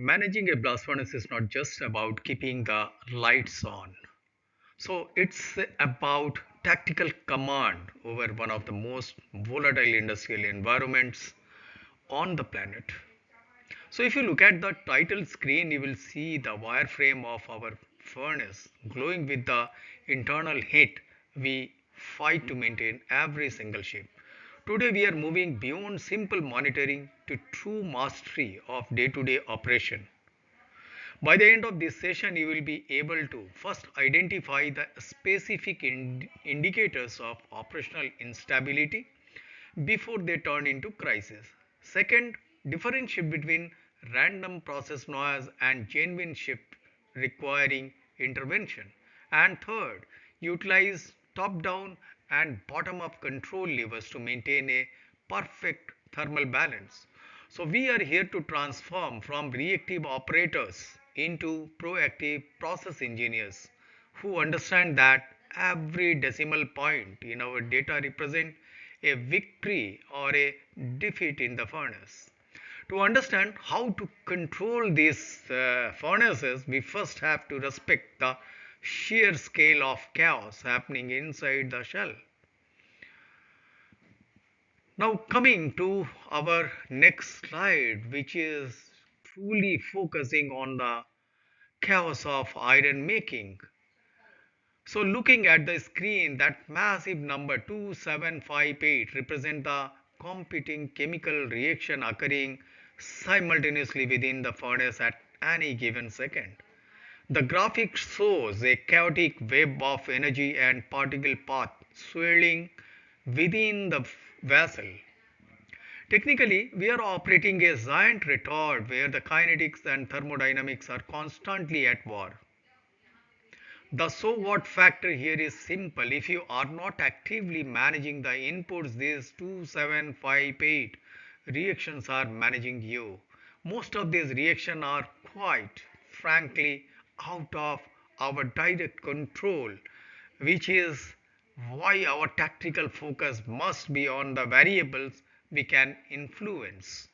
Managing a blast furnace is not just about keeping the lights on. So it's about tactical command over one of the most volatile industrial environments on the planet. So if you look at the title screen, you will see the wireframe of our furnace glowing with the internal heat we fight to maintain every single shift. Today we are moving beyond simple monitoring to true mastery of day-to-day operation. By the end of this session, you will be able to first identify the specific indicators of operational instability before they turn into crisis. Second, differentiate between random process noise and genuine shift requiring intervention. And third, utilize top down and bottom up control levers to maintain a perfect thermal balance. So, we are here to transform from reactive operators into proactive process engineers who understand that every decimal point in our data represents a victory or a defeat in the furnace. To understand how to control these furnaces, we first have to respect the sheer scale of chaos happening inside the shell. Now, coming to our next slide, which is truly focusing on the chaos of iron making. So looking at the screen, that massive number 2758 represent the competing chemical reaction occurring simultaneously within the furnace at any given second. The graphic shows a chaotic web of energy and particle path swirling within the vessel. Technically, we are operating a giant retard where the kinetics and thermodynamics are constantly at war. The so what factor here is simple. If you are not actively managing the inputs, these 2758 reactions are managing you. Most of these reactions are quite frankly out of our direct control, which is why our tactical focus must be on the variables we can influence.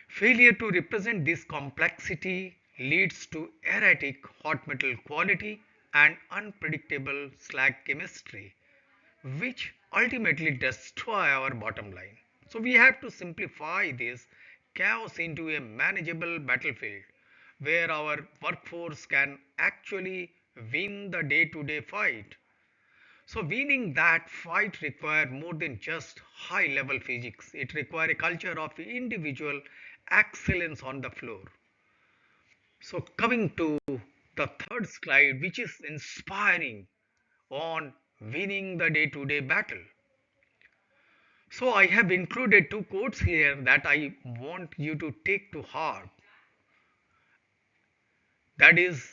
Failure to represent this complexity leads to erratic hot metal quality and unpredictable slag chemistry, which ultimately destroy our bottom line. So we have to simplify this chaos into a manageable battlefield where our workforce can actually win the day-to-day fight. So winning that fight requires more than just high level physics. It requires a culture of individual excellence on the floor. So coming to the third slide, which is inspiring on winning the day-to-day battle. So I have included two quotes here that I want you to take to heart. That is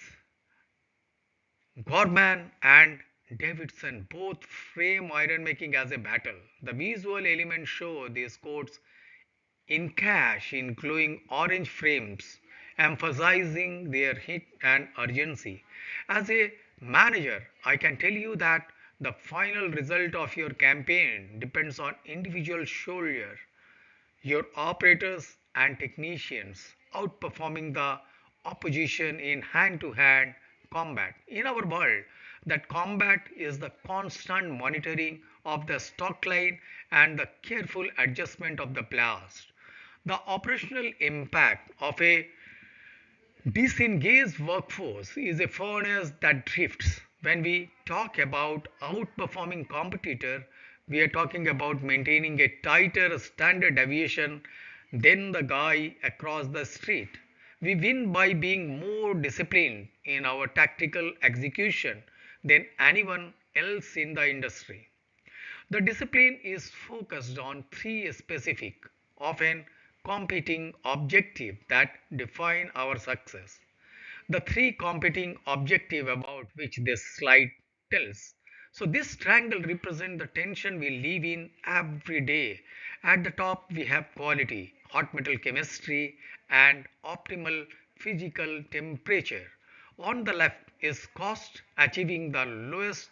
Gorman and Davidson both frame ironmaking as a battle. The visual elements show these quotes in cash in glowing orange frames, emphasizing their heat and urgency. As a manager, I can tell you that the final result of your campaign depends on individual shoulder, your operators and technicians outperforming the opposition in hand to hand combat. In our world, that combat is the constant monitoring of the stock line and the careful adjustment of the blast. The operational impact of a disengaged workforce is a furnace that drifts. When we talk about outperforming competitor, we are talking about maintaining a tighter standard deviation than the guy across the street. We win by being more disciplined in our tactical execution than anyone else in the industry. The discipline is focused on three specific, often competing objectives that define our success. The three competing objectives about which this slide tells. So this triangle represents the tension we live in every day. At the top we have quality, hot metal chemistry and optimal physical temperature. On the left is cost, achieving the lowest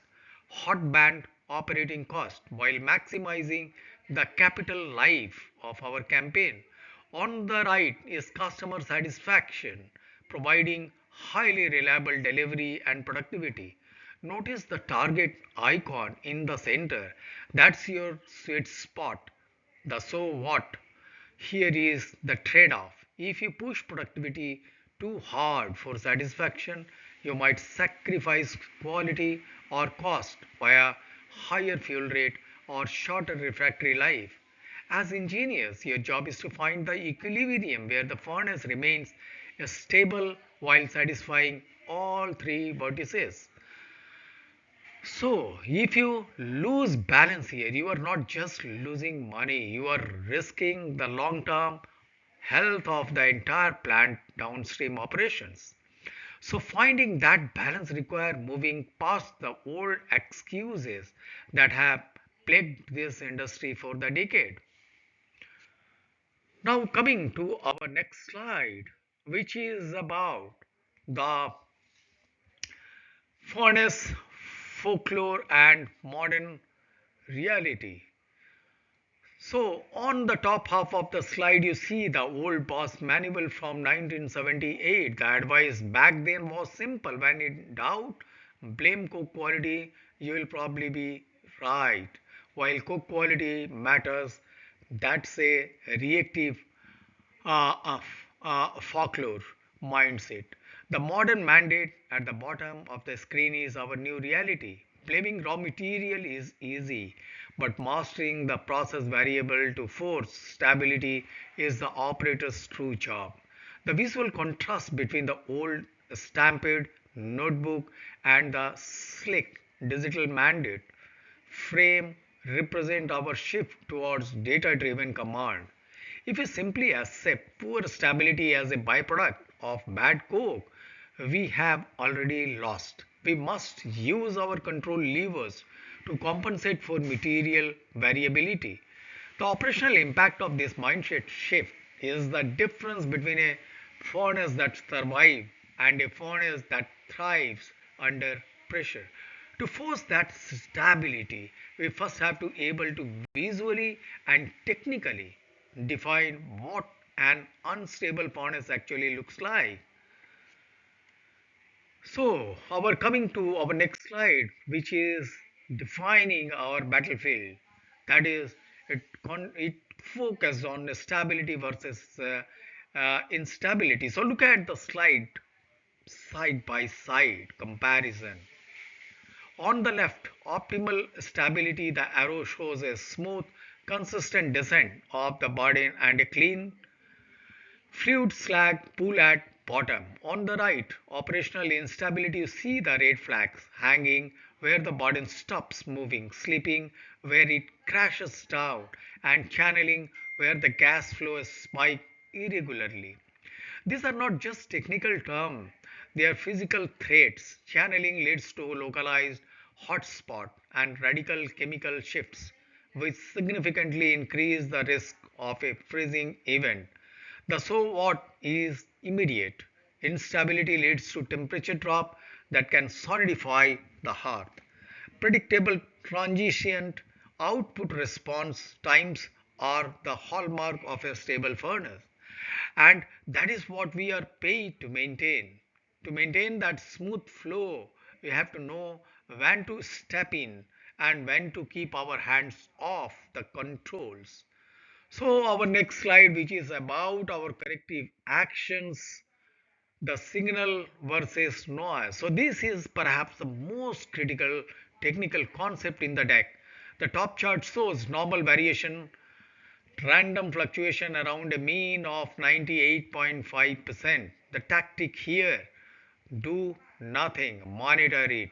hot band operating cost while maximizing the capital life of our campaign. On the right is customer satisfaction, providing highly reliable delivery and productivity. Notice the target icon in the center. That's your sweet spot. The so what. Here is the trade off. If you push productivity too hard for satisfaction, you might sacrifice quality or cost via higher fuel rate or shorter refractory life. As engineers, your job is to find the equilibrium where the furnace remains stable while satisfying all three vertices. So, if you lose balance here, you are not just losing money, you are risking the long term health of the entire plant downstream operations. So, finding that balance requires moving past the old excuses that have plagued this industry for the decade. Now, coming to our next slide, which is about the furnace, folklore, and modern reality. So, on the top half of the slide, you see the old boss manual from 1978. The advice back then was simple: when in doubt, blame cook quality, you will probably be right. While cook quality matters, that's a reactive folklore mindset. The modern mandate at the bottom of the screen is our new reality. Blaming raw material is easy, but mastering the process variable to force stability is the operator's true job. The visual contrast between the old stamped notebook and the slick digital mandate frame represent our shift towards data driven command. If we simply accept poor stability as a byproduct of bad code, we have already lost. We must use our control levers to compensate for material variability. The operational impact of this mindset shift is the difference between a furnace that survives and a furnace that thrives under pressure. To force that stability, we first have to able to visually and technically define what an unstable furnace actually looks like. So, our coming to our next slide, which is defining our battlefield. That is, it focuses on stability versus instability. So, look at the slide side by side comparison. On the left, optimal stability, the arrow shows a smooth, consistent descent of the body and a clean fluid slag pool at bottom. On the right, operational instability, you see the red flags hanging where the body stops moving, slipping where it crashes down, and channeling where the gas flow spikes irregularly. These are not just technical terms, they are physical threats. Channeling leads to localized hotspot and radical chemical shifts, which significantly increase the risk of a freezing event. The so what is immediate. Instability leads to temperature drop that can solidify the hearth. Predictable transient output response times are the hallmark of a stable furnace. And that is what we are paid to maintain. To maintain that smooth flow, we have to know when to step in and when to keep our hands off the controls. So, our next slide, which is about our corrective actions, the signal versus noise. So, this is perhaps the most critical technical concept in the deck. The top chart shows normal variation, random fluctuation around a mean of 98.5%. The tactic here: do nothing, monitor it.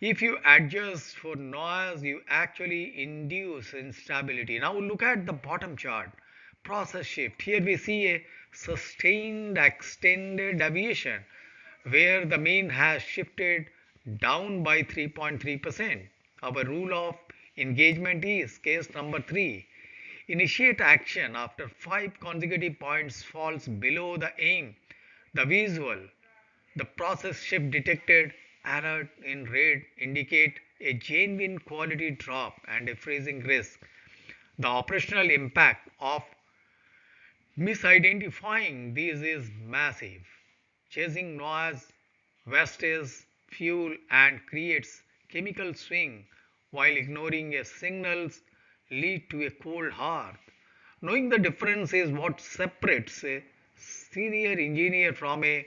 If you adjust for noise, you actually induce instability. Now look at the bottom chart. Process shift. Here we see a sustained extended deviation where the mean has shifted down by 3.3%. Our rule of engagement is case number 3. Initiate action after 5 consecutive points falls below the aim. The visual, the process shift detected, alert in red, indicate a genuine quality drop and a freezing risk. The operational impact of Misidentifying these is massive. Chasing noise wastes fuel and creates chemical swing while ignoring a signals lead to a cold hearth. Knowing the difference is what separates a senior engineer from a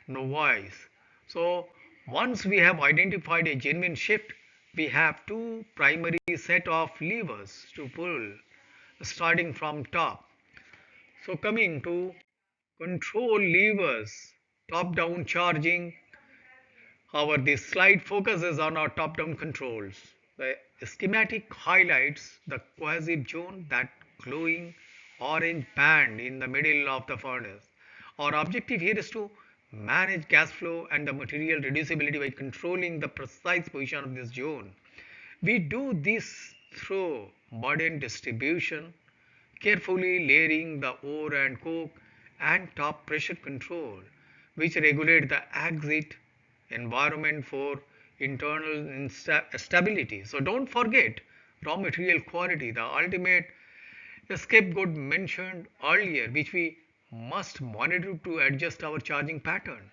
novice. So once we have identified a genuine shift, we have two primary set of levers to pull starting from top. So coming to control levers, top down charging, our this slide focuses on our top down controls. The schematic highlights the cohesive zone, that glowing orange band in the middle of the furnace. Our objective here is to manage gas flow and the material reducibility by controlling the precise position of this zone. We do this through burden distribution, carefully layering the ore and coke, and top pressure control, which regulate the exit environment for internal stability. So don't forget raw material quality, the ultimate scapegoat mentioned earlier, which we must monitor to adjust our charging pattern.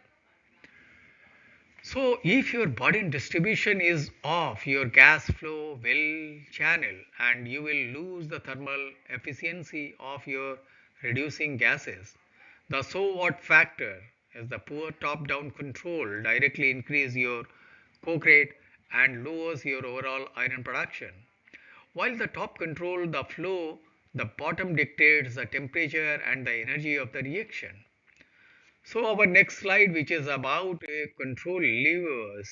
So if your burden distribution is off, your gas flow will channel and you will lose the thermal efficiency of your reducing gases. The so what factor is the poor top down control directly increase your coke rate and lowers your overall iron production. While the top control the flow, the bottom dictates the temperature and the energy of the reaction. So our next slide, which is about control levers,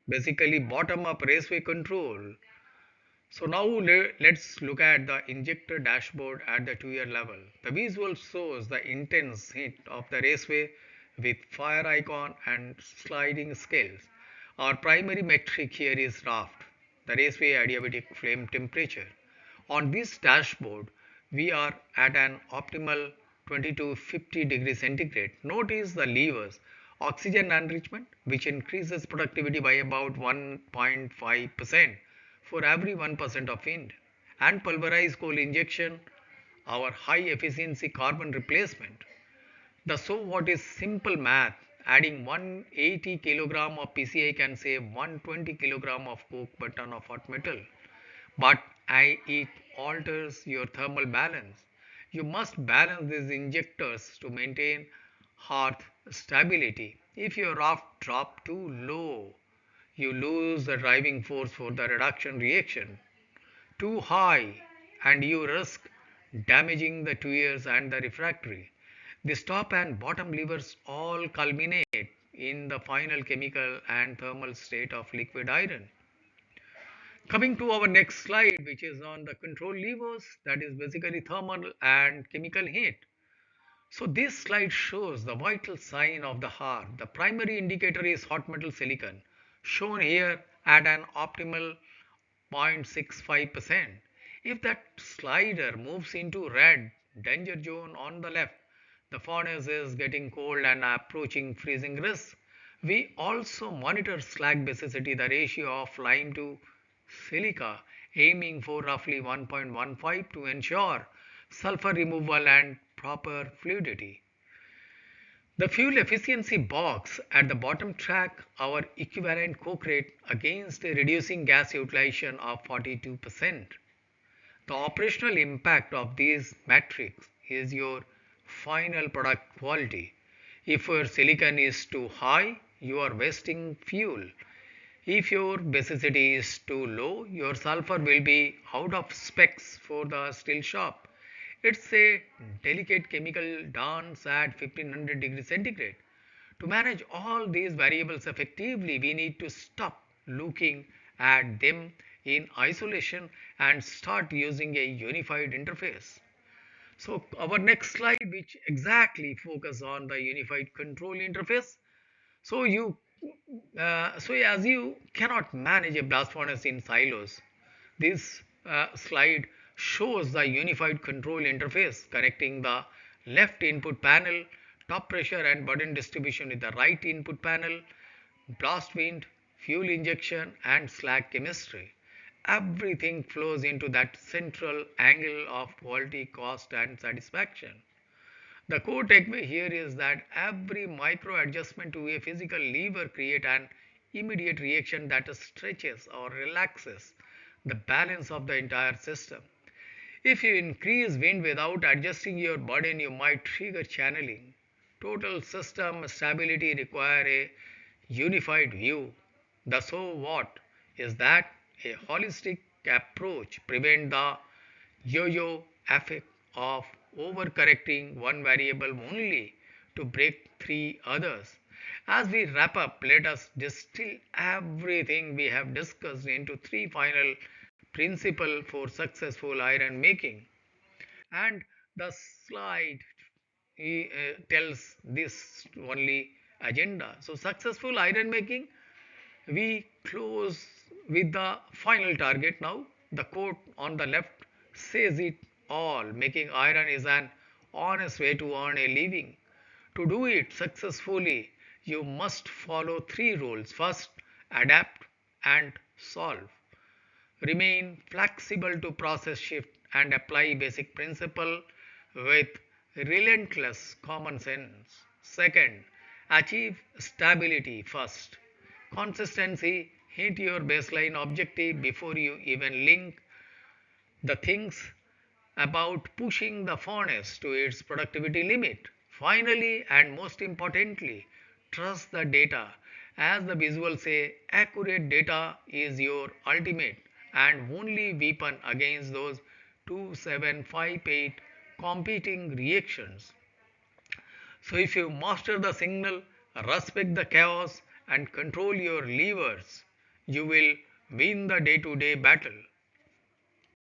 basically bottom up raceway control. So now let's look at the injector dashboard at the 2-year level. The visual shows the intense heat of the raceway with fire icon and sliding scales. Our primary metric here is raft, the raceway adiabatic flame temperature. On this dashboard, we are at an optimal 20 to 50 degrees centigrade. Notice the levers. Oxygen enrichment, which increases productivity by about 1.5% for every 1% of wind, and pulverized coal injection, our high efficiency carbon replacement. The so what is simple math. Adding 180 kilogram of PCI can save 120 kilogram of coke per ton of hot metal. But it alters your thermal balance. You must balance these injectors to maintain hearth stability. If your raft drop too low, you lose the driving force for the reduction reaction. Too high, and you risk damaging the tuyeres and the refractory. The top and bottom levers all culminate in the final chemical and thermal state of liquid iron. Coming to our next slide, which is on the control levers, that is basically thermal and chemical heat. So this slide shows the vital sign of the hearth. The primary indicator is hot metal silicon, shown here at an optimal 0.65%. If that slider moves into red danger zone on the left, the furnace is getting cold and approaching freezing risk. We also monitor slag basicity, the ratio of lime to silica, aiming for roughly 1.15 to ensure sulfur removal and proper fluidity. The fuel efficiency box at the bottom track our equivalent coke rate against a reducing gas utilization of 42%. The operational impact of these metrics is your final product quality. If your silicon is too high, you are wasting fuel. If your basicity is too low, your sulfur will be out of specs for the steel shop. It's a delicate chemical dance at 1500 degrees centigrade. To manage all these variables effectively, we need to stop looking at them in isolation and start using a unified interface. So our next slide, which exactly focus on the unified control interface. So so as you cannot manage a blast furnace in silos, this slide shows the unified control interface connecting the left input panel, top pressure and burden distribution with the right input panel, blast wind, fuel injection and slag chemistry. Everything flows into that central angle of quality, cost and satisfaction. The core takeaway here is that every micro adjustment to a physical lever creates an immediate reaction that stretches or relaxes the balance of the entire system. If you increase wind without adjusting your burden, you might trigger channeling. Total system stability require a unified view. The so what is that a holistic approach prevent the yo-yo effect of overcorrecting one variable only to break three others. As we wrap up, let us distill everything we have discussed into three final principles for successful iron making. And the slide tells this only agenda. So, successful iron making, we close with the final target now. The quote on the left says it all: making iron is an honest way to earn a living. To do it successfully, you must follow three rules. First, adapt and solve. Remain flexible to process shift and apply basic principle with relentless common sense. Second, achieve stability first. Consistency, hit your baseline objective before you even link the things about pushing the furnace to its productivity limit. Finally, and most importantly, trust the data. As the visuals say, accurate data is your ultimate and only weapon against those 2758 competing reactions. So, if you master the signal, respect the chaos, and control your levers, you will win the day to day battle.